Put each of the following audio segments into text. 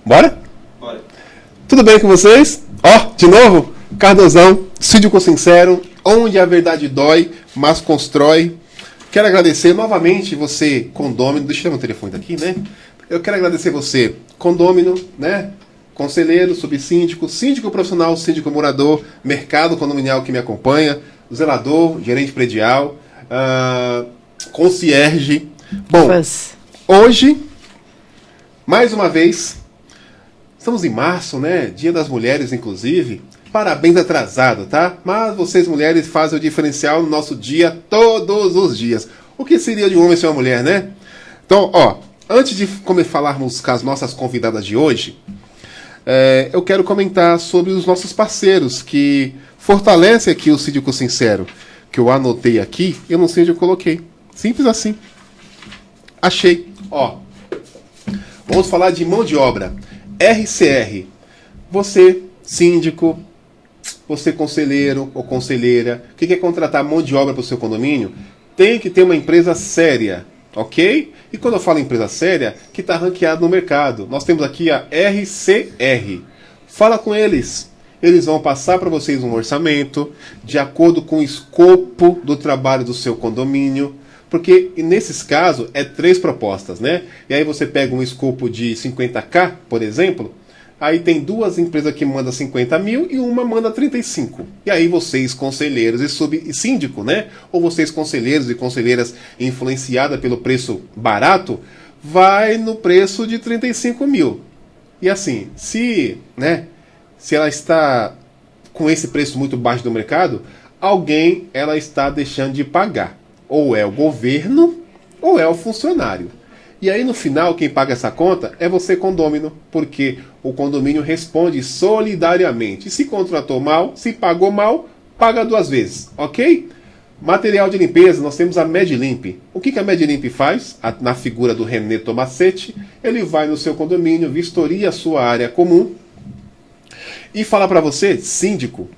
Bora? Bora. Tudo bem com vocês? De novo, Cardozão, Síndico Sincero, onde a verdade dói, mas constrói. Quero agradecer novamente você, condômino. Deixa eu dar meu telefone daqui, né? Eu quero agradecer você, condômino, né? Conselheiro, subsíndico, síndico profissional, síndico morador, mercado condominial que me acompanha, zelador, gerente predial, concierge. Bom, hoje, mais uma vez, estamos em março, né? Dia das Mulheres, inclusive. Parabéns atrasado, tá? Mas vocês, mulheres, fazem o diferencial no nosso dia todos os dias. O que seria de um homem sem uma mulher, né? Então, antes de falarmos com as nossas convidadas de hoje, eu quero comentar sobre os nossos parceiros que fortalecem aqui o Síndico Sincero, que eu anotei aqui, eu não sei onde eu coloquei. Simples assim. Achei. Vamos falar de mão de obra. RCR. Você, síndico, você conselheiro ou conselheira, que quer contratar mão de obra para o seu condomínio, tem que ter uma empresa séria, ok? E quando eu falo empresa séria, que está ranqueada no mercado. Nós temos aqui a RCR. Fala com eles. Eles vão passar para vocês um orçamento de acordo com o escopo do trabalho do seu condomínio. Porque nesses casos é 3 propostas, né? E aí você pega um escopo de 50k, por exemplo, aí tem 2 empresas que mandam 50 mil e uma manda 35. E aí vocês, conselheiros e síndico, né? Ou vocês, conselheiros e conselheiras influenciadas pelo preço barato, vai no preço de 35 mil. E assim, se ela está com esse preço muito baixo do mercado, alguém ela está deixando de pagar. Ou é o governo, ou é o funcionário. E aí, no final, quem paga essa conta é você, condômino, porque o condomínio responde solidariamente. Se contratou mal, se pagou mal, paga 2 vezes, ok? Material de limpeza, nós temos a MedLimp. O que a MedLimp faz? Na figura do René Tomacetti, ele vai no seu condomínio, vistoria a sua área comum e fala para você, síndico,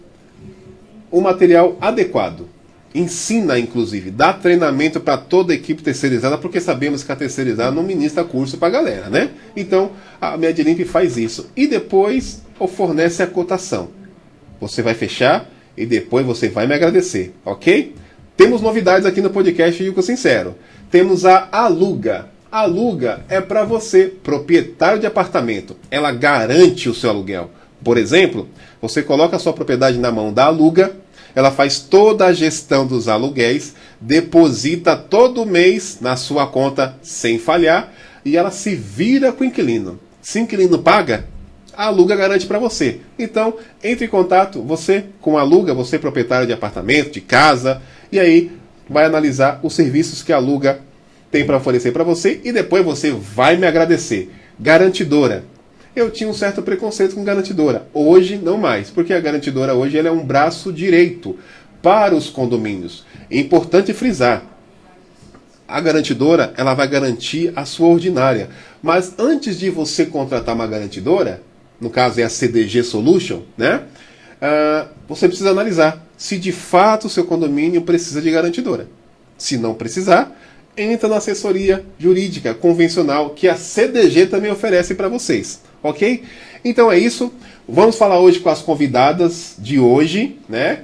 o material adequado. Ensina, inclusive, dá treinamento para toda a equipe terceirizada, porque sabemos que a terceirizada não ministra curso para a galera, né? Então, a MedLimp faz isso. E depois fornece a cotação. Você vai fechar e depois você vai me agradecer, ok? Temos novidades aqui no podcast Síndico Sincero. Temos a Aluga. A Aluga é para você, proprietário de apartamento. Ela garante o seu aluguel. Por exemplo, você coloca a sua propriedade na mão da Aluga, ela faz toda a gestão dos aluguéis, deposita todo mês na sua conta sem falhar e ela se vira com o inquilino. Se o inquilino paga, a Aluga garante para você. Então, entre em contato, você com a Aluga, você proprietário de apartamento, de casa, e aí vai analisar os serviços que a Aluga tem para oferecer para você e depois você vai me agradecer. Garantidora. Eu tinha um certo preconceito com garantidora. Hoje, não mais. Porque a garantidora hoje ela é um braço direito para os condomínios. É importante frisar. A garantidora ela vai garantir a sua ordinária. Mas antes de você contratar uma garantidora, no caso é a CDG Solution, né? Você precisa analisar se de fato o seu condomínio precisa de garantidora. Se não precisar, entra na assessoria jurídica convencional que a CDG também oferece para vocês. Ok? Então é isso. Vamos falar hoje com as convidadas de hoje, né?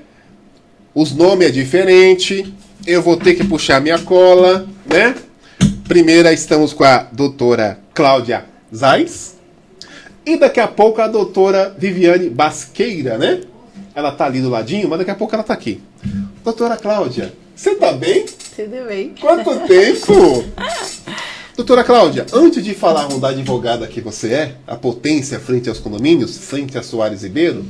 Os nomes é diferente. Eu vou ter que puxar minha cola, né? Primeira estamos com a doutora Cláudia Zais. E daqui a pouco a doutora Viviane Basqueira, né? Ela tá ali do ladinho, mas daqui a pouco ela tá aqui. Doutora Cláudia, você tá bem? Tudo bem. Quanto tempo? Doutora Cláudia, antes de falarmos da advogada que você é, a potência frente aos condomínios, frente a Soares Ribeiro,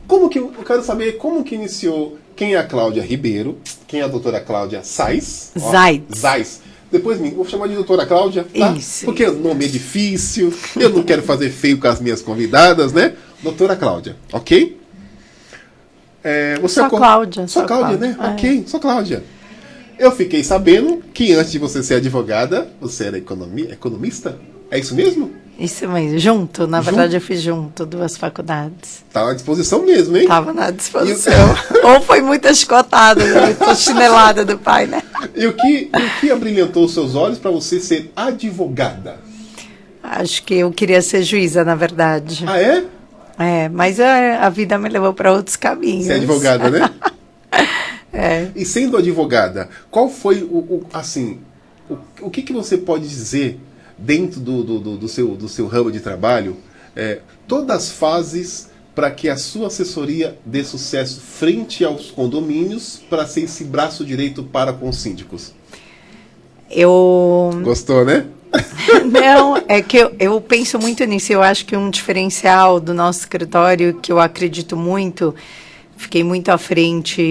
eu quero saber como que iniciou, quem é a Cláudia Ribeiro, quem é a doutora Cláudia Zais. Zais. Depois vou chamar de doutora Cláudia, tá? Isso. Porque o nome é difícil, eu não quero fazer feio com as minhas convidadas, né? Doutora Cláudia, ok? Só Cláudia. Só Cláudia, né? É. Ok, só Cláudia. Eu fiquei sabendo que antes de você ser advogada, você era economista? É isso mesmo? Isso mesmo, na verdade eu fiz junto 2 faculdades. Tá à disposição mesmo, hein? Tava na disposição. Ou foi muita chicotada, muita chinelada do pai, né? E o que abrilhantou os seus olhos para você ser advogada? Acho que eu queria ser juíza, na verdade. Ah, é? Mas a vida me levou para outros caminhos. Você é advogada, né? É. E sendo advogada, qual foi o que você pode dizer dentro do seu ramo de trabalho, todas as fases para que a sua assessoria dê sucesso frente aos condomínios para ser esse braço direito para com os síndicos? Gostou, né? Não, é que eu penso muito nisso. Eu acho que um diferencial do nosso escritório, que eu acredito muito, fiquei muito à frente,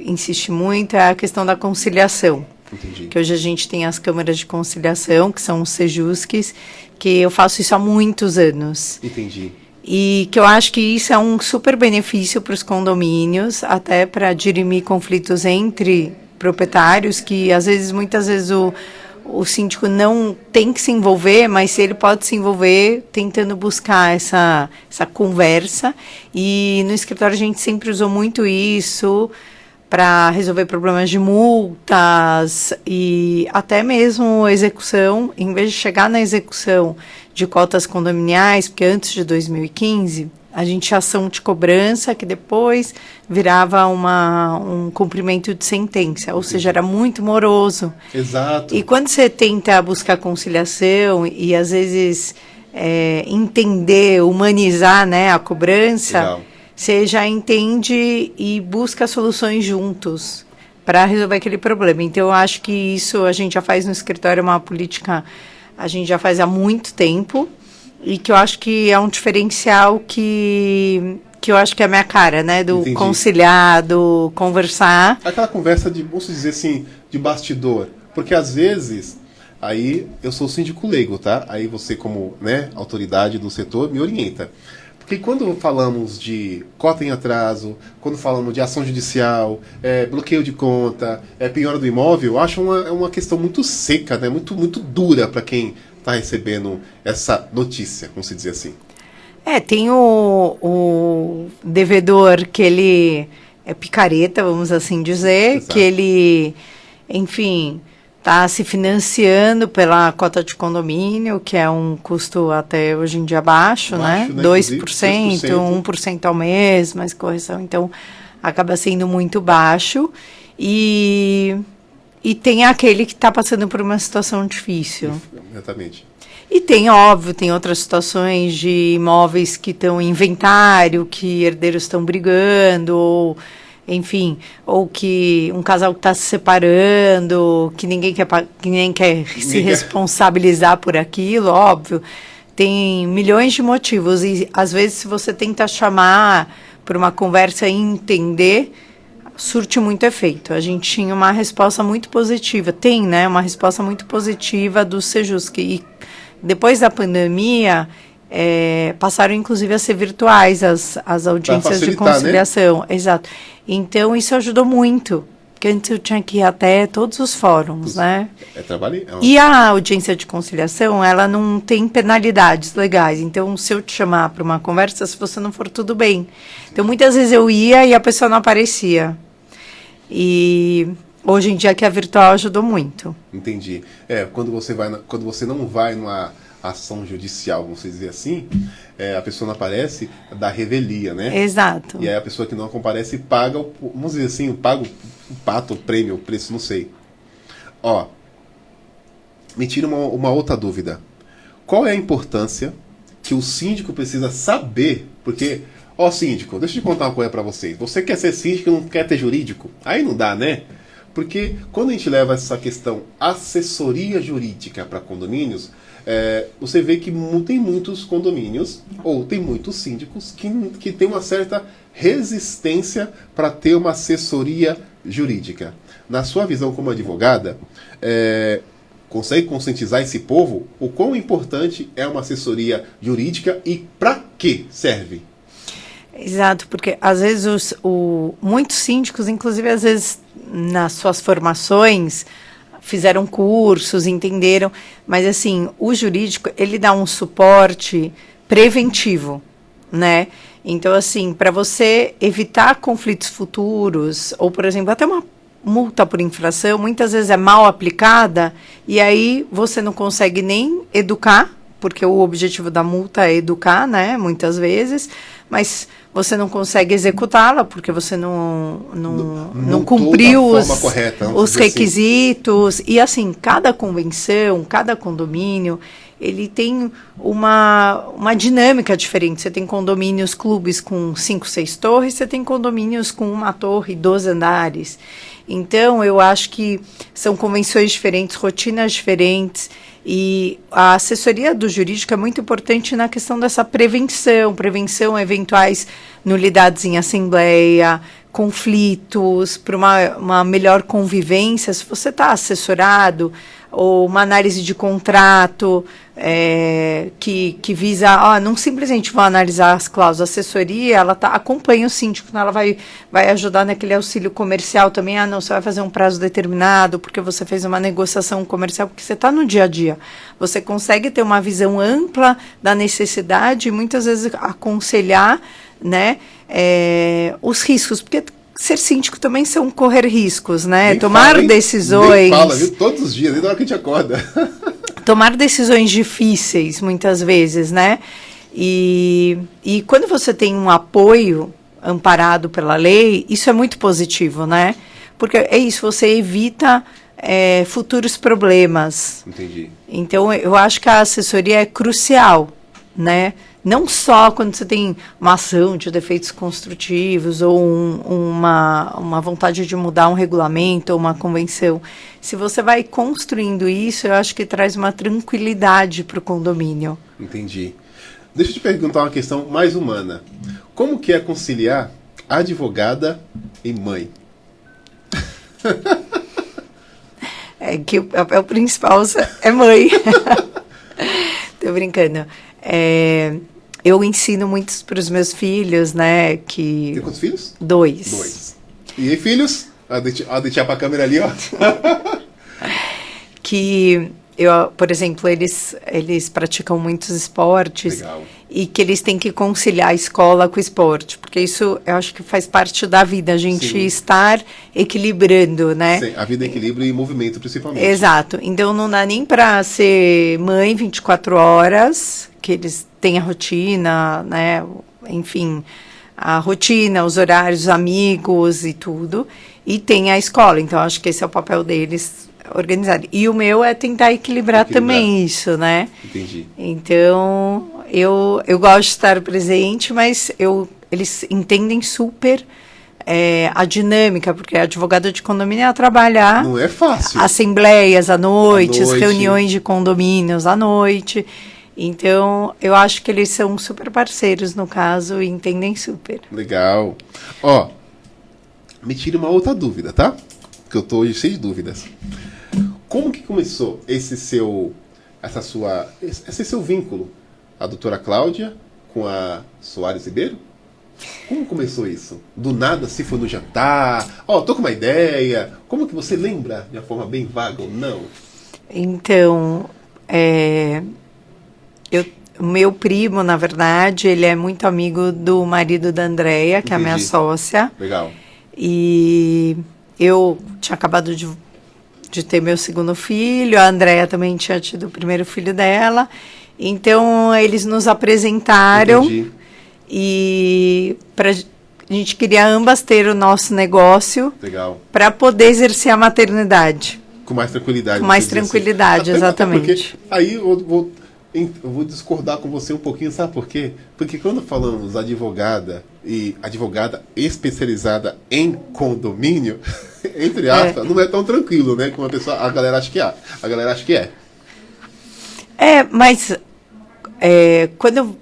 insisti muito, é a questão da conciliação. Entendi. Que hoje a gente tem as câmaras de conciliação, que são os Sejusques, que eu faço isso há muitos anos. Entendi. E que eu acho que isso é um super benefício para os condomínios, até para dirimir conflitos entre proprietários, que muitas vezes o síndico não tem que se envolver, mas ele pode se envolver tentando buscar essa conversa. E no escritório a gente sempre usou muito isso para resolver problemas de multas e até mesmo execução. Em vez de chegar na execução de cotas condominiais, porque antes de 2015 a gente tinha ação de cobrança que depois virava um cumprimento de sentença, ou seja, era muito moroso. Exato. E quando você tenta buscar conciliação e às vezes entender, humanizar, né, a cobrança, legal, você já entende e busca soluções juntos para resolver aquele problema. Então, eu acho que isso a gente já faz no escritório, uma política, a gente já faz há muito tempo, e que eu acho que é um diferencial que eu acho que é a minha cara, né? Do Entendi. conciliar, do conversar. Aquela conversa de, vamos dizer assim, de bastidor. Porque às vezes, aí eu sou síndico leigo, tá? Aí você, como, né, autoridade do setor, me orienta. Porque quando falamos de cota em atraso, quando falamos de ação judicial, bloqueio de conta, penhora do imóvel, eu acho uma questão muito seca, né? Muito dura para quem está recebendo essa notícia, vamos dizer assim. Tem o devedor que ele é picareta, vamos assim dizer, exato, que ele, enfim, está se financiando pela cota de condomínio, que é um custo até hoje em dia baixo, né? 2%, 1% ao mês, mais correção, então acaba sendo muito baixo. E tem aquele que está passando por uma situação difícil. Exatamente. E tem outras situações de imóveis que estão em inventário, que herdeiros estão brigando, ou, enfim, ou que um casal que está se separando, que ninguém quer se responsabilizar por aquilo, óbvio. Tem milhões de motivos e, às vezes, se você tenta chamar por uma conversa e entender, surte muito efeito. A gente tinha uma resposta muito positiva, uma resposta muito positiva do Sejusc. E depois da pandemia, passaram inclusive a ser virtuais as audiências de conciliação. Né? Exato. Então, isso ajudou muito, porque antes eu tinha que ir até todos os fóruns, né? E a audiência de conciliação, ela não tem penalidades legais. Então, se eu te chamar para uma conversa, se você não for, tudo bem. Então, muitas vezes eu ia e a pessoa não aparecia. E hoje em dia que a virtual ajudou muito. Entendi. Quando você não vai numa ação judicial, vamos dizer assim, a pessoa não aparece, dá revelia, né? Exato. E aí a pessoa que não comparece paga, vamos dizer assim, paga o pato, o prêmio, o preço, não sei. Me tira uma outra dúvida. Qual é a importância que o síndico precisa saber? Porque, síndico, deixa eu te contar uma coisa para vocês. Você quer ser síndico e não quer ter jurídico? Aí não dá, né? Porque quando a gente leva essa questão assessoria jurídica para condomínios, você vê que tem muitos condomínios, ou tem muitos síndicos, que tem uma certa resistência para ter uma assessoria jurídica. Na sua visão como advogada, consegue conscientizar esse povo o quão importante é uma assessoria jurídica e para que serve? Exato, porque às vezes muitos síndicos, inclusive às vezes nas suas formações, fizeram cursos, entenderam, mas assim, o jurídico, ele dá um suporte preventivo, né? Então, assim, para você evitar conflitos futuros, ou, por exemplo, até uma multa por infração, muitas vezes é mal aplicada, e aí você não consegue nem educar porque o objetivo da multa é educar, né, muitas vezes, mas você não consegue executá-la porque você não cumpriu os requisitos. Assim. E assim, cada convenção, cada condomínio, ele tem uma dinâmica diferente. Você tem condomínios, clubes com 5, 6 torres, você tem condomínios com 1 torre, 12 andares. Então, eu acho que são convenções diferentes, rotinas diferentes, e a assessoria do jurídico é muito importante na questão dessa prevenção a eventuais nulidades em assembleia, conflitos, para uma melhor convivência. Se você está assessorado, ou uma análise de contrato que visa, não simplesmente vão analisar as cláusulas, a assessoria, ela acompanha o síndico, ela vai ajudar naquele auxílio comercial também, você vai fazer um prazo determinado, porque você fez uma negociação comercial, porque você está no dia a dia. Você consegue ter uma visão ampla da necessidade e muitas vezes aconselhar, né, os riscos, porque ser síndico também são correr riscos, né? Nem tomar decisões. Fala, viu? Todos os dias, desde a hora que a gente acorda. Tomar decisões difíceis, muitas vezes, né? E quando você tem um apoio amparado pela lei, isso é muito positivo, né? Porque é isso, você evita futuros problemas. Entendi. Então, eu acho que a assessoria é crucial, né? Não só quando você tem uma ação de defeitos construtivos ou uma vontade de mudar um regulamento ou uma convenção. Se você vai construindo isso, eu acho que traz uma tranquilidade para o condomínio. Entendi. Deixa eu te perguntar uma questão mais humana. Como que é conciliar advogada e mãe? É que o papel principal é mãe. Tô brincando. Eu ensino muito para os meus filhos, né? Tem quantos filhos? 2. E aí, filhos? Deixar para a câmera ali, ó. Que, por exemplo, eles praticam muitos esportes. Legal. E que eles têm que conciliar a escola com o esporte. Porque isso, eu acho que faz parte da vida, a gente Sim. estar equilibrando, né? Sim, a vida é equilíbrio e movimento, principalmente. Exato. Então, não dá nem para ser mãe 24 horas, que eles têm a rotina, né? Enfim, a rotina, os horários, os amigos e tudo. E tem a escola. Então, acho que esse é o papel deles, organizar. E o meu é tentar equilibrar também isso, né? Entendi. Então, eu gosto de estar presente, mas eles entendem super a dinâmica, porque a advogada de condomínio trabalhar... Não é fácil. Assembleias à noite, reuniões de condomínios à noite. Então, eu acho que eles são super parceiros no caso e entendem super. Legal. Ó, me tira uma outra dúvida, tá? Porque eu tô hoje cheio de dúvidas. Como que começou esse seu vínculo? A doutora Cláudia com a Soares Ribeiro? Como começou isso? Do nada, se foi no jantar? Tô com uma ideia. Como que você lembra de uma forma bem vaga ou não? Então, o meu primo, na verdade, ele é muito amigo do marido da Andréia, que é a minha sócia. Legal. E eu tinha acabado de ter meu segundo filho, a Andréia também tinha tido o primeiro filho dela. Então, eles nos apresentaram. Entendi. E a gente queria ambas ter o nosso negócio. Legal. Para poder exercer a maternidade. Com mais tranquilidade. Com mais tranquilidade, assim. Exatamente. Até porque aí eu vou discordar com você um pouquinho, sabe por quê? Porque quando falamos advogada especializada em condomínio, entre aspas, não é tão tranquilo, né? Como a galera acha que é. A galera acha que é. Mas quando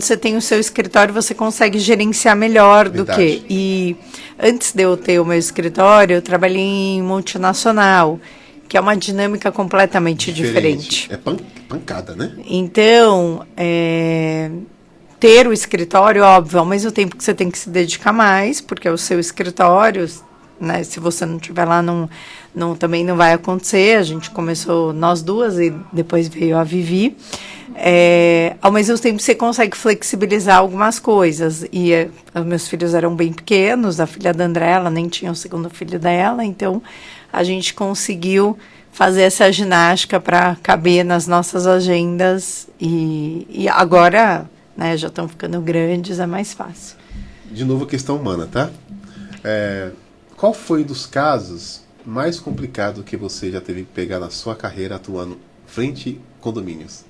você tem o seu escritório, você consegue gerenciar melhor do que... E antes de eu ter o meu escritório, eu trabalhei em multinacional, que é uma dinâmica completamente diferente. É pancada, né? Então, ter o escritório, óbvio, ao mesmo tempo que você tem que se dedicar mais, porque é o seu escritório, né? Se você não estiver lá, também não vai acontecer. A gente começou nós duas e depois veio a Vivi. Ao mesmo tempo, você consegue flexibilizar algumas coisas. E os meus filhos eram bem pequenos, a filha da André, ela nem tinha o segundo filho dela, então a gente conseguiu fazer essa ginástica para caber nas nossas agendas e agora, né, já estão ficando grandes, é mais fácil. De novo a questão humana, tá? Qual foi dos casos mais complicado que você já teve que pegar na sua carreira atuando frente condomínios?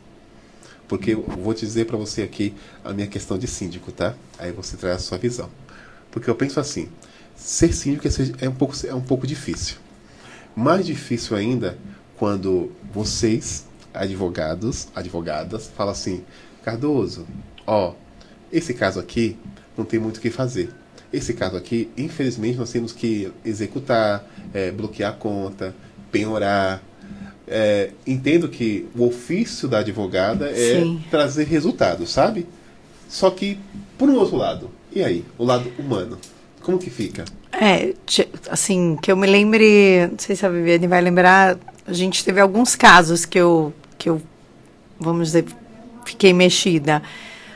Porque eu vou dizer para você aqui a minha questão de síndico, tá? Aí você traz a sua visão. Porque eu penso assim, ser síndico é um pouco difícil. Mais difícil ainda quando vocês, advogadas, falam assim, Cardoso, esse caso aqui não tem muito o que fazer. Esse caso aqui, infelizmente, nós temos que executar, bloquear a conta, penhorar. Entendo que o ofício da advogada é Sim. trazer resultados, sabe? Só que, por um outro lado, e aí? O lado humano, como que fica? Assim, que eu me lembre, não sei se a Viviane vai lembrar, a gente teve alguns casos que eu vamos dizer, fiquei mexida.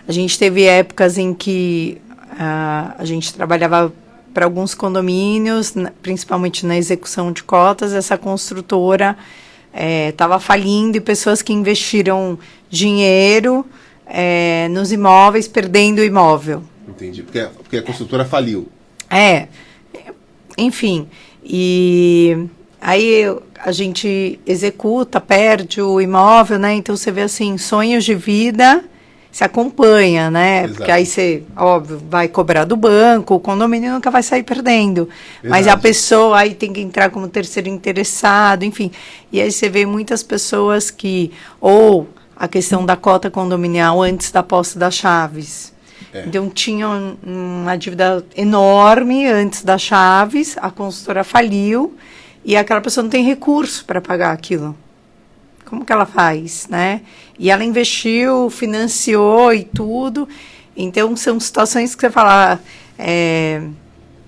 A gente teve épocas em que a gente trabalhava para alguns condomínios, principalmente na execução de cotas. Essa construtora estava falindo e pessoas que investiram dinheiro nos imóveis, perdendo o imóvel. Entendi, porque a construtora faliu. Enfim, e aí a gente executa, perde o imóvel, né? Então você vê assim, sonhos de vida se acompanha, né? Exato. Porque aí você, óbvio, vai cobrar do banco, o condomínio nunca vai sair perdendo. Exato. Mas a pessoa aí tem que entrar como terceiro interessado, enfim. E aí você vê muitas pessoas que, ou a questão da cota condominial antes da posse das chaves. Então, tinha uma dívida enorme antes das chaves, a consultora faliu e aquela pessoa não tem recurso para pagar aquilo. Como que ela faz, né? E ela investiu, financiou e tudo. Então, são situações que você fala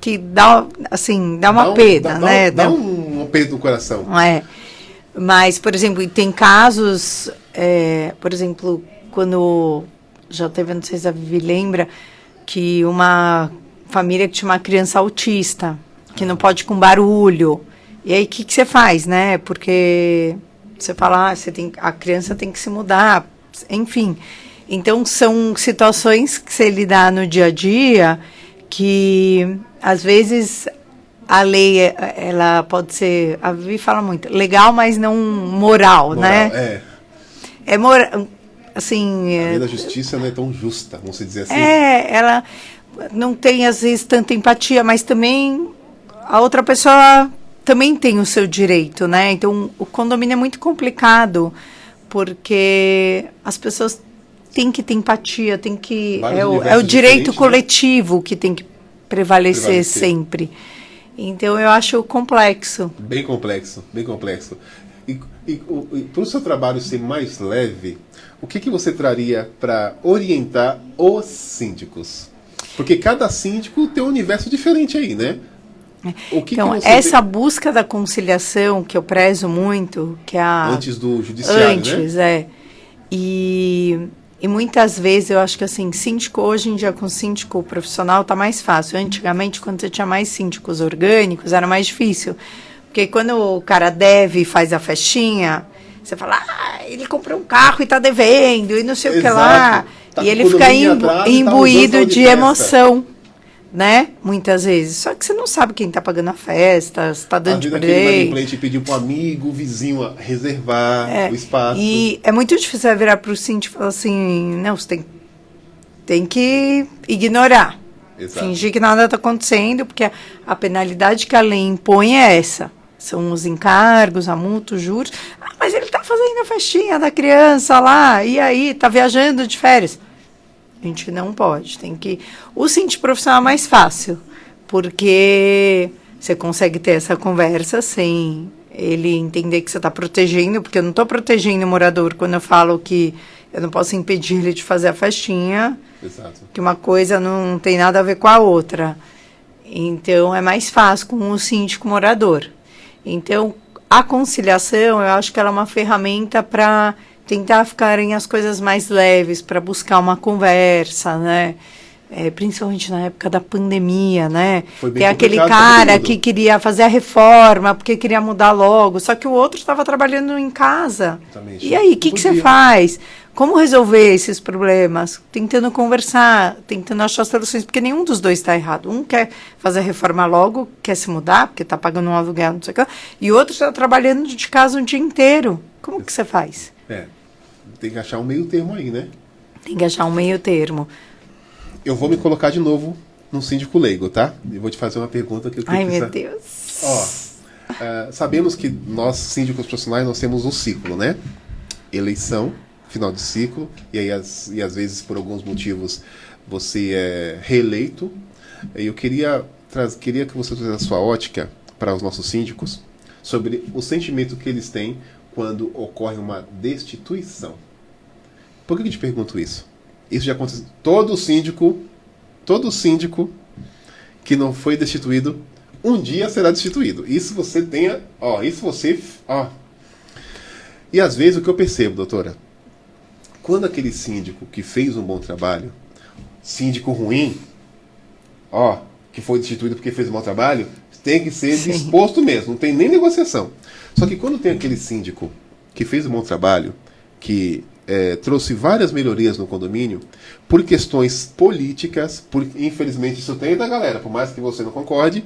que dá, assim, dá uma pena, né? Dá um peso no coração. Mas, por exemplo, tem casos, por exemplo, quando... Já teve, não sei se a Vivi lembra, que uma família que tinha uma criança autista, que não pode ir com barulho. E aí, o que você faz, né? Porque você fala, a criança tem que se mudar, enfim. Então, são situações que você lidar no dia a dia que, às vezes, a lei, ela pode ser, a Vivi fala muito, legal, mas não moral, né? É moral. Assim, a lei da justiça não é tão justa, vamos dizer assim. Ela não tem, às vezes, tanta empatia, mas também a outra pessoa também tem o seu direito, né? Então, o condomínio é muito complicado, porque as pessoas têm que ter empatia, tem que... É o direito coletivo, né? Que tem que prevalecer sempre. Então, eu acho complexo. Bem complexo, bem complexo. E para o seu trabalho ser mais leve, o que você traria para orientar os síndicos? Porque cada síndico tem um universo diferente aí, né? Então, essa busca da conciliação, que eu prezo muito, que é antes do judiciário, né? E muitas vezes eu acho que assim, síndico hoje em dia com síndico profissional tá mais fácil. Antigamente, quando você tinha mais síndicos orgânicos, era mais difícil. Porque quando o cara deve e faz a festinha, você fala, ele comprou um carro e tá devendo, e não sei o que lá. Tá, e ele fica imbuído de emoção, né? Muitas vezes. Só que você não sabe quem tá pagando a festa, se tá dando de presente. Às vezes aquele inadimplente pediu pro amigo, vizinho, reservar o espaço. E é muito difícil você virar pro síndico e falar assim, não, você tem que ignorar. Exato. Fingir que nada tá acontecendo, porque a penalidade que a lei impõe é essa. São os encargos, a multa, os juros. Mas ele tá fazendo a festinha da criança lá, e aí, tá viajando de férias. A gente não pode, tem que... O síndico profissional é mais fácil, porque você consegue ter essa conversa sem ele entender que você está protegendo, porque eu não estou protegendo o morador quando eu falo que eu não posso impedir ele de fazer a festinha. Exato. Que uma coisa não tem nada a ver com a outra. Então, é mais fácil com o síndico morador. Então, a conciliação, eu acho que ela é uma ferramenta para tentar ficarem as coisas mais leves, para buscar uma conversa, né? principalmente na época da pandemia, né? Foi bem Tem aquele complicado pra todo cara mundo. que queria fazer a reforma porque queria mudar logo, só que o outro estava trabalhando em casa. Exatamente. E aí, o Não que você podia. faz? Como resolver esses problemas? Tentando conversar, tentando achar soluções, porque nenhum dos dois está errado. Um quer fazer a reforma logo, quer se mudar, porque está pagando um aluguel, não sei o que, e o outro está trabalhando de casa o dia inteiro. Como que você faz? Tem que achar um meio termo aí, né? Tem que achar um meio termo. Eu vou me colocar de novo num síndico leigo, tá? E vou te fazer uma pergunta que eu Ai, precisa... meu Deus. Sabemos que nós, síndicos profissionais, nós temos um ciclo, né? Eleição, final de ciclo, e às vezes, por alguns motivos, você é reeleito. E eu queria que você trouxesse a sua ótica para os nossos síndicos sobre o sentimento que eles têm quando ocorre uma destituição. Por que eu te pergunto isso? Isso já aconteceu. Todo síndico que não foi destituído, um dia será destituído. Isso você tenha, E às vezes o que eu percebo, doutora, quando aquele síndico que fez um bom trabalho, síndico ruim, que foi destituído porque fez um bom trabalho, tem que ser Sim. disposto mesmo, não tem nem negociação. Só que quando tem aquele síndico que fez um bom trabalho, que trouxe várias melhorias no condomínio, por questões políticas, infelizmente isso tem da galera, por mais que você não concorde,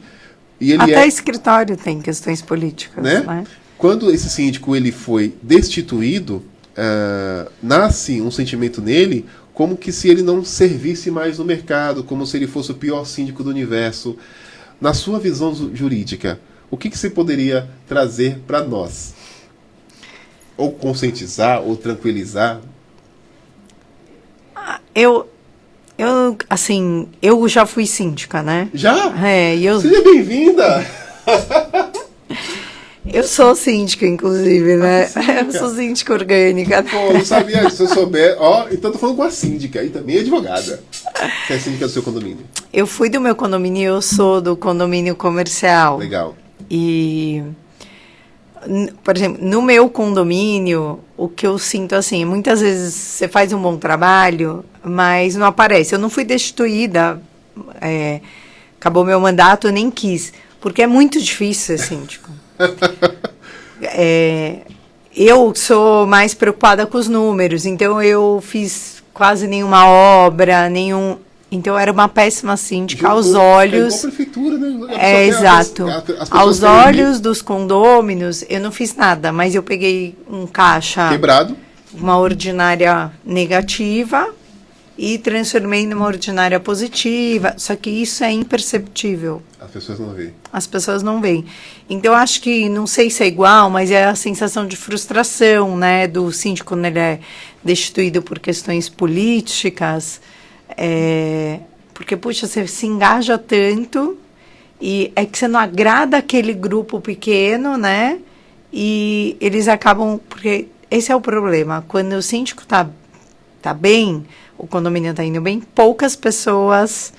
e ele Até escritório tem questões políticas, né? Quando esse síndico ele foi destituído, nasce um sentimento nele como que se ele não servisse mais no mercado, como se ele fosse o pior síndico do universo. Na sua visão jurídica, o que você poderia trazer para nós? Ou conscientizar, ou tranquilizar? Eu já fui síndica, né? Já? Eu... Seja bem-vinda! Eu sou síndica, inclusive, né? Eu sou síndica orgânica. Pô, não sabia, se eu souber... então tô falando com a síndica, e também advogada. Você é síndica do seu condomínio? Eu fui do meu condomínio, eu sou do condomínio comercial. Legal. E... Por exemplo, no meu condomínio, o que eu sinto assim, muitas vezes você faz um bom trabalho, mas não aparece. Eu não fui destituída, acabou meu mandato, eu nem quis, porque é muito difícil ser síndico. Eu sou mais preocupada com os números, então eu fiz quase nenhuma obra, Então, eu era uma péssima síndica aos olhos... É igual a prefeitura, né? Exato. Aos olhos dos condôminos, eu não fiz nada, mas eu peguei um caixa... Quebrado. Uma ordinária negativa e transformei numa ordinária positiva. Só que isso é imperceptível. As pessoas não veem. As pessoas não veem. Então, eu acho que, não sei se é igual, mas é a sensação de frustração, né? Do síndico quando ele é destituído por questões políticas... porque, puxa, você se engaja tanto e é que você não agrada aquele grupo pequeno, né? E eles acabam... Porque esse é o problema. Quando o síndico tá bem, o condomínio tá indo bem, poucas pessoas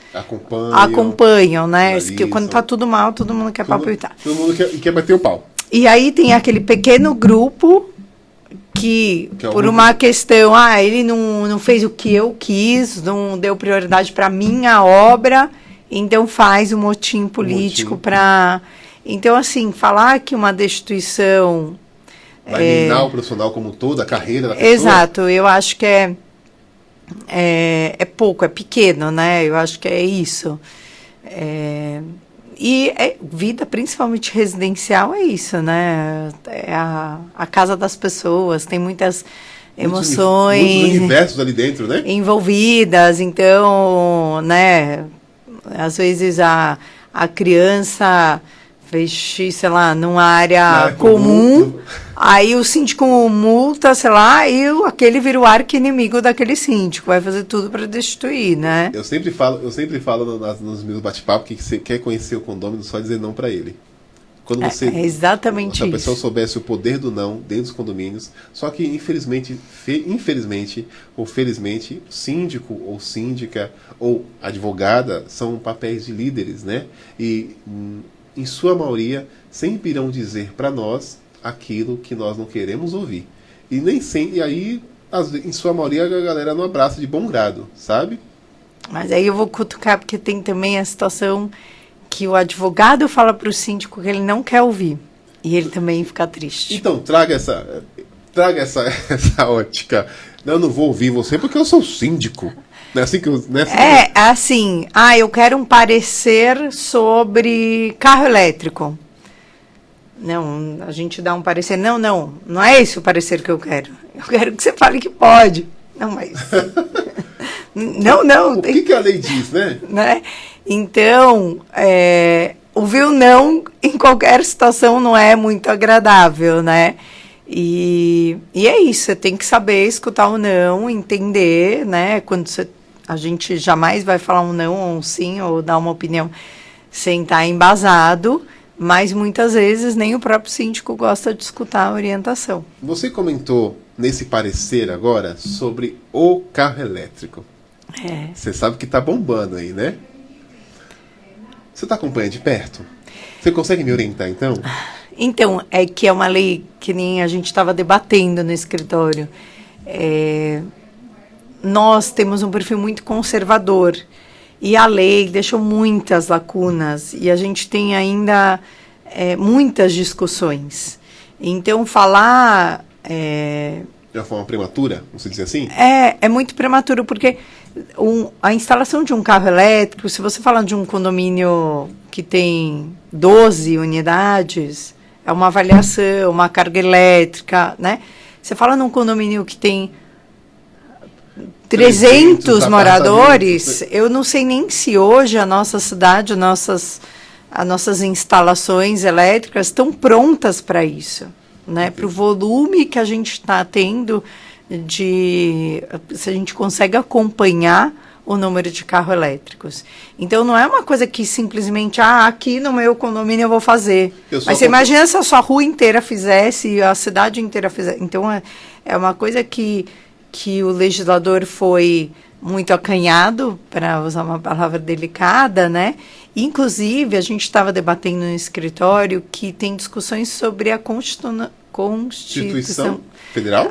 acompanham, né? Que quando tá tudo mal, todo mundo quer palpitar. Todo mundo quer bater o pau. E aí tem aquele pequeno grupo... que por uma questão, ele não fez o que eu quis, não deu prioridade para minha obra, então faz um motim político para... Então, assim, falar que uma destituição... Vai minar o profissional como um todo, a carreira da pessoa? Exato, eu acho que é pouco, é pequeno, né? Eu acho que é isso. E vida, principalmente residencial, é isso, né? É a casa das pessoas, tem muitas emoções... Muitos universos ali dentro, né? Envolvidas, então, né? Às vezes a criança fez, sei lá, numa área comum, aí o síndico multa, sei lá, e aquele vira o arqui-inimigo daquele síndico, vai fazer tudo para destituir, né? Eu sempre falo nos meus bate-papos que você quer conhecer o condomínio, só dizer não para ele. Quando você, é exatamente se a isso. pessoa soubesse o poder do não dentro dos condomínios, só que infelizmente ou felizmente, síndico ou síndica ou advogada são papéis de líderes, né? E em sua maioria sempre irão dizer para nós aquilo que nós não queremos ouvir. E nem sempre, e aí em sua maioria a galera não abraça de bom grado, sabe? Mas aí eu vou cutucar, porque tem também a situação que o advogado fala para o síndico que ele não quer ouvir. E ele também fica triste. Então, traga essa ótica. Eu não vou ouvir você porque eu sou síndico. Não é assim que eu... assim, eu quero um parecer sobre carro elétrico. Não, a gente dá um parecer. Não é esse o parecer que eu quero. Eu quero que você fale que pode. Não, mas... não. O que a lei diz, né? Então, ouvir o não em qualquer situação não é muito agradável, né? E é isso, você tem que saber escutar o não, entender, né? A gente jamais vai falar um não ou um sim, ou dar uma opinião sem estar embasado, mas muitas vezes nem o próprio síndico gosta de escutar a orientação. Você comentou nesse parecer agora sobre o carro elétrico. Você sabe que está bombando aí, né? Você está acompanhando de perto? Você consegue me orientar, então? Então, é que é uma lei que nem a gente estava debatendo no escritório. Nós temos um perfil muito conservador e a lei deixou muitas lacunas e a gente tem ainda muitas discussões. Então, falar... De uma forma prematura, vamos dizer assim? É muito prematuro, porque a instalação de um carro elétrico, se você falar de um condomínio que tem 12 unidades, é uma avaliação, uma carga elétrica, né? Você fala num condomínio que tem 300 moradores, eu não sei nem se hoje a nossa cidade, as nossas instalações elétricas estão prontas para isso, né? Para o volume que a gente está tendo se a gente consegue acompanhar o número de carros elétricos. Então, não é uma coisa que simplesmente, aqui no meu condomínio eu vou fazer. Mas você imagina se a sua rua inteira fizesse, a cidade inteira fizesse. Então, é uma coisa que o legislador foi muito acanhado, para usar uma palavra delicada, né? Inclusive, a gente estava debatendo no escritório que tem discussões sobre a Constituição Federal?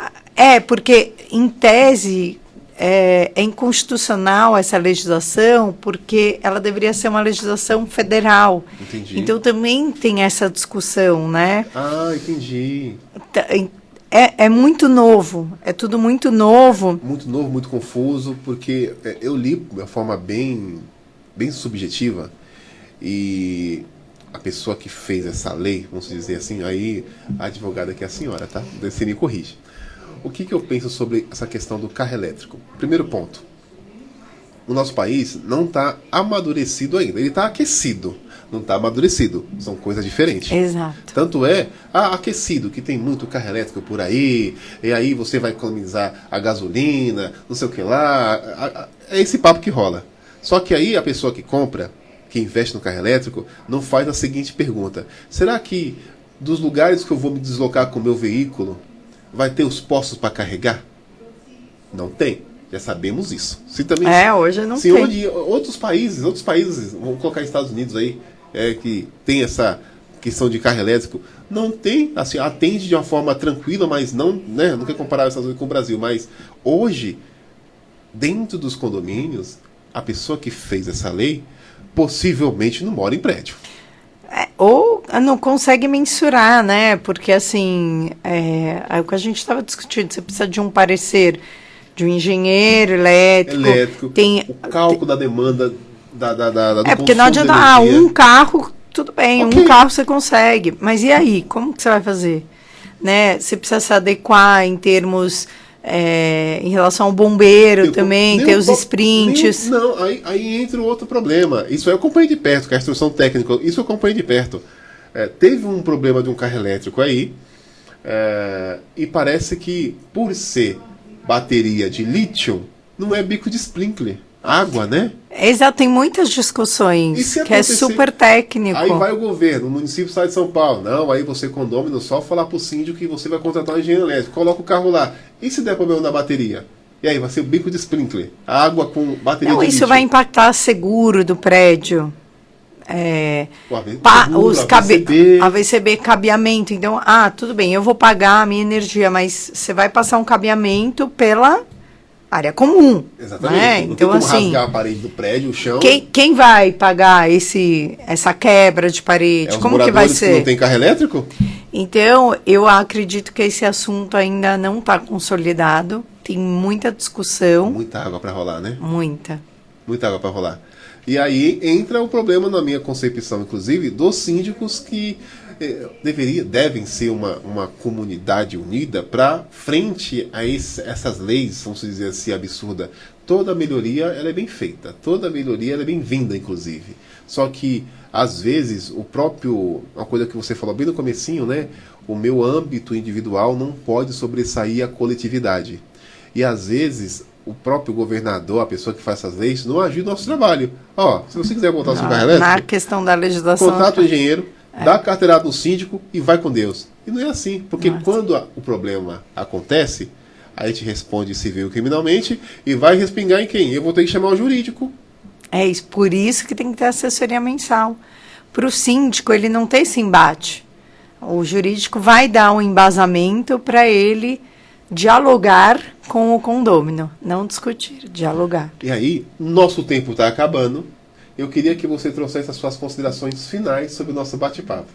Porque, em tese, é inconstitucional essa legislação, porque ela deveria ser uma legislação federal. Entendi. Então, também tem essa discussão, né? Entendi. É muito novo, é tudo muito novo. Muito novo, muito confuso, porque eu li de uma forma bem subjetiva, e a pessoa que fez essa lei, vamos dizer assim, aí a advogada que é a senhora, tá? Você me corrige. O que eu penso sobre essa questão do carro elétrico? Primeiro ponto, o nosso país não está amadurecido ainda, ele está aquecido, não está amadurecido, são coisas diferentes. Exato. Tanto aquecido, que tem muito carro elétrico por aí, e aí você vai economizar a gasolina, não sei o que lá, é esse papo que rola. Só que aí a pessoa que compra, que investe no carro elétrico, não faz a seguinte pergunta: será que dos lugares que eu vou me deslocar com o meu veículo, vai ter os postos para carregar? Não tem. Já sabemos isso. Se também, hoje não tem. Onde outros países, vamos colocar Estados Unidos aí, que tem essa questão de carro elétrico, não tem, assim, atende de uma forma tranquila, mas não, né, não quer comparar os Estados Unidos com o Brasil, mas hoje, dentro dos condomínios, a pessoa que fez essa lei possivelmente não mora em prédio. Ou não consegue mensurar, né? Porque, assim, é o que a gente estava discutindo, você precisa de um parecer de um engenheiro elétrico. Tem o cálculo da demanda do porque não adianta, um carro, tudo bem, okay. Um carro você consegue, mas e aí? Como que você vai fazer? Né? Você precisa se adequar em termos... em relação ao bombeiro também, ter os sprints. Aí entra o outro problema. Isso eu acompanhei de perto, que é a instrução técnica, isso eu acompanhei de perto. Teve um problema de um carro elétrico aí, e parece que, por ser bateria de lítio, não é bico de sprinkler. Água, né? Exato, tem muitas discussões, que é super técnico. Aí vai o governo, o município sai de São Paulo. Não, aí você, condômino, só falar pro síndico que você vai contratar um engenheiro elétrico, coloca o carro lá. E se der problema na bateria? E aí, vai ser o bico de sprinkler. A água com bateria de lítio. Isso vai impactar seguro do prédio. AVCB, cabeamento. Então, tudo bem, eu vou pagar a minha energia, mas você vai passar um cabeamento pela área comum. Exatamente. Né? Não então, tem como assim, rasgar a parede do prédio, o chão. Quem vai pagar essa quebra de parede? Como que vai ser? Que não tem carro elétrico? Então, eu acredito que esse assunto ainda não está consolidado. Tem muita discussão. Muita água para rolar, né? Muita água para rolar. E aí entra o problema, na minha concepção, inclusive, dos síndicos que devem ser uma comunidade unida para frente a essas leis, vamos dizer assim, absurda. Toda melhoria ela é bem feita, toda melhoria ela é bem-vinda, inclusive. Só que, às vezes, uma coisa que você falou bem no comecinho, né? O meu âmbito individual não pode sobressair a coletividade. E, às vezes, o próprio governador, a pessoa que faz essas leis, não ajuda o nosso trabalho. Se você quiser botar o seu carro elétrico... Na questão da legislação... Contrata o engenheiro, dá a carteirada no síndico e vai com Deus. E não é assim, porque quando o problema acontece, a gente responde civil e criminalmente e vai respingar em quem? Eu vou ter que chamar o jurídico. Por isso que tem que ter assessoria mensal. Para o síndico, ele não ter esse embate. O jurídico vai dar um embasamento para ele dialogar com o condômino. Não discutir, dialogar. E aí, nosso tempo está acabando. Eu queria que você trouxesse as suas considerações finais sobre o nosso bate-papo.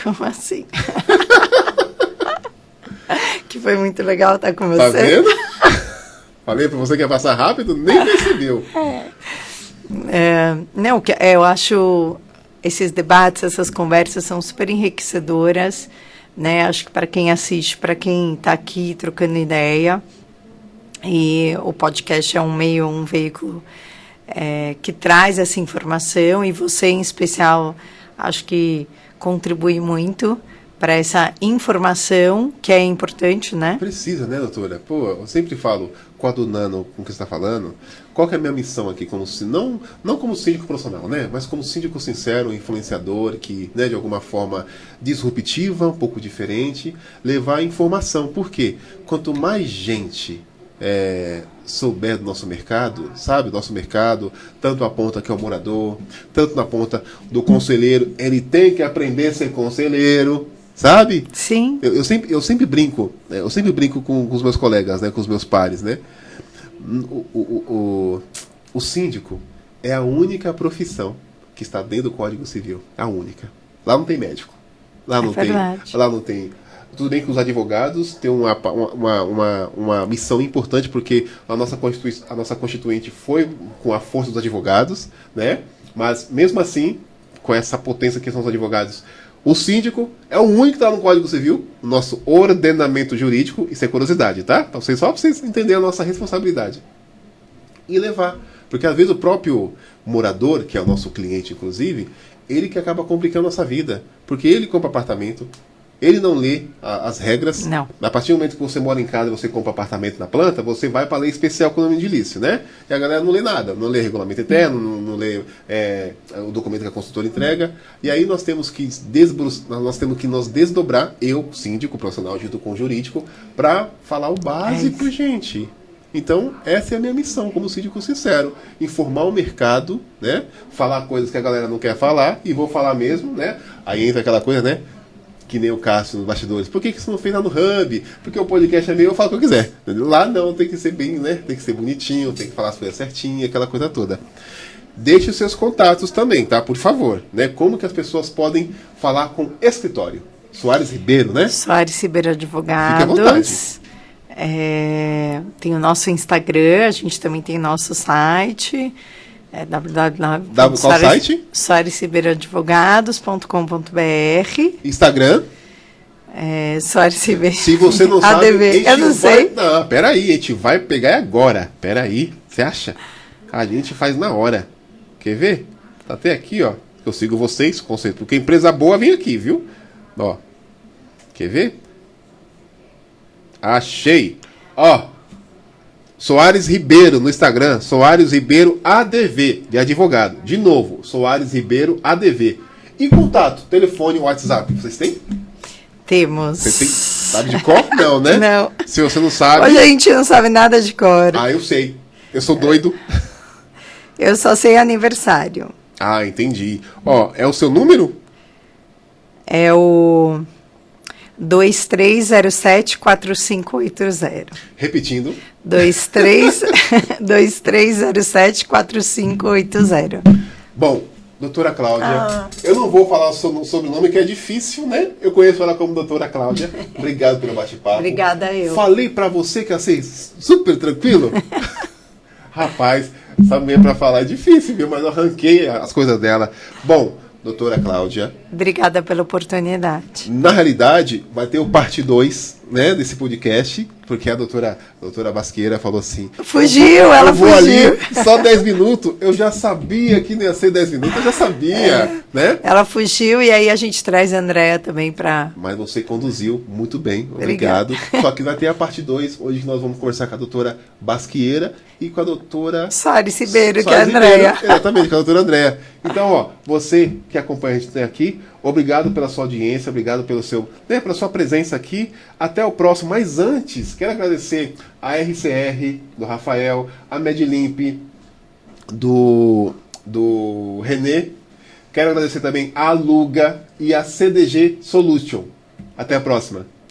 Como assim? Que foi muito legal estar com você. Tá vendo? Falei pra você que ia passar rápido, nem percebeu. Não, eu acho esses debates, essas conversas são super enriquecedoras, né? Acho que para quem assiste, para quem está aqui trocando ideia, e o podcast é um veículo que traz essa informação, e você, em especial, acho que contribui muito para essa informação que é importante, né? Precisa, né, doutora? Eu sempre falo, coadunando com o que você está falando, qual que é a minha missão aqui, não como síndico profissional, né, mas como síndico sincero, influenciador, que, né, de alguma forma disruptiva, um pouco diferente, levar informação. Por quê? Quanto mais gente souber do nosso mercado, sabe, do nosso mercado, tanto a ponta que é o morador, tanto na ponta do conselheiro, ele tem que aprender a ser conselheiro, sabe? Sim. Eu sempre brinco, né? Eu sempre brinco com os meus colegas, né? Com os meus pares, né? O síndico é a única profissão que está dentro do Código Civil. A única. Lá não tem médico. Lá não tem. Tudo bem que os advogados têm uma missão importante, porque a nossa Constituinte foi com a força dos advogados, né? Mas, mesmo assim, com essa potência que são os advogados, o síndico é o único que está no Código Civil, no nosso ordenamento jurídico. Isso é curiosidade, tá? Só para vocês entenderem a nossa responsabilidade. E levar. Porque, às vezes, o próprio morador, que é o nosso cliente, inclusive, ele que acaba complicando a nossa vida. Porque ele compra apartamento, ele não lê as regras. Não. A partir do momento que você mora em casa e você compra apartamento na planta, você vai para a lei especial com o nome de edilício, né? E a galera não lê nada, não lê regulamento interno, não lê o documento que a consultora entrega. E aí nós temos que nos desdobrar, eu, síndico, profissional, junto com o jurídico, para falar o básico, gente. Então, essa é a minha missão como síndico sincero. Informar o mercado, né? Falar coisas que a galera não quer falar, e vou falar mesmo, né? Aí entra aquela coisa, né? Que nem o Cássio nos bastidores. Por que você não fez lá no Hub? Porque o podcast é meu, eu falo o que eu quiser. Lá não, tem que ser bem, né? Tem que ser bonitinho, tem que falar as coisas certinho, aquela coisa toda. Deixe os seus contatos também, tá? Por favor, né? Como que as pessoas podem falar com escritório? Soares Ribeiro, né? Soares Ribeiro Advogados. Fique à vontade. Tem o nosso Instagram, a gente também tem o nosso site. www. Qual site? soaresribeiroadvogados.com.br. Instagram? Soares Ribeiro. Se você não sabe, ADV. Eu não sei. Não, peraí, a gente vai pegar agora. Peraí, você acha? A gente faz na hora. Quer ver? Tá até aqui, ó. Eu sigo vocês, conceito. Porque empresa boa vem aqui, viu? Ó. Quer ver? Achei. Ó. Soares Ribeiro no Instagram, Soares Ribeiro ADV, de advogado. De novo, Soares Ribeiro ADV. E contato, telefone, WhatsApp, vocês têm? Temos. Você tem? Sabe de cor? Não, né? Não. Se você não sabe... Hoje a gente não sabe nada de cor. Ah, eu sei. Eu sou doido. Eu só sei aniversário. Ah, entendi. Ó, é o seu número? É o 2307-4580. Repetindo. 2307-4580. Bom, doutora Cláudia, eu não vou falar sobre o sobrenome, que é difícil, né? Eu conheço ela como doutora Cláudia. Obrigado pelo bate-papo. Obrigada eu. Falei pra você que ia ser super tranquilo? Rapaz, sabe mesmo pra falar é difícil, viu? Mas eu arranquei as coisas dela. Bom, doutora Cláudia. Obrigada pela oportunidade. Na realidade, vai ter o parte 2, né, desse podcast, porque a doutora Basqueira falou assim... Fugiu, ela vou fugiu. Ali, só 10 minutos, eu já sabia que não ia ser 10 minutos, eu já sabia, né? Ela fugiu e aí a gente traz a Andréa também para... Mas você conduziu muito bem, obrigado. Só que vai ter a parte 2, hoje nós vamos conversar com a doutora Basqueira e com a doutora... Soares Ribeiro, que é a Andréa. Exatamente, com a doutora Andréa. Então, ó, você que acompanha a gente aqui, obrigado pela sua audiência, obrigado pela sua presença aqui. Até o próximo. Mas antes, quero agradecer a RCR, do Rafael, a Medlimp, do Renê. Quero agradecer também a Aluga e a CDG Solution. Até a próxima.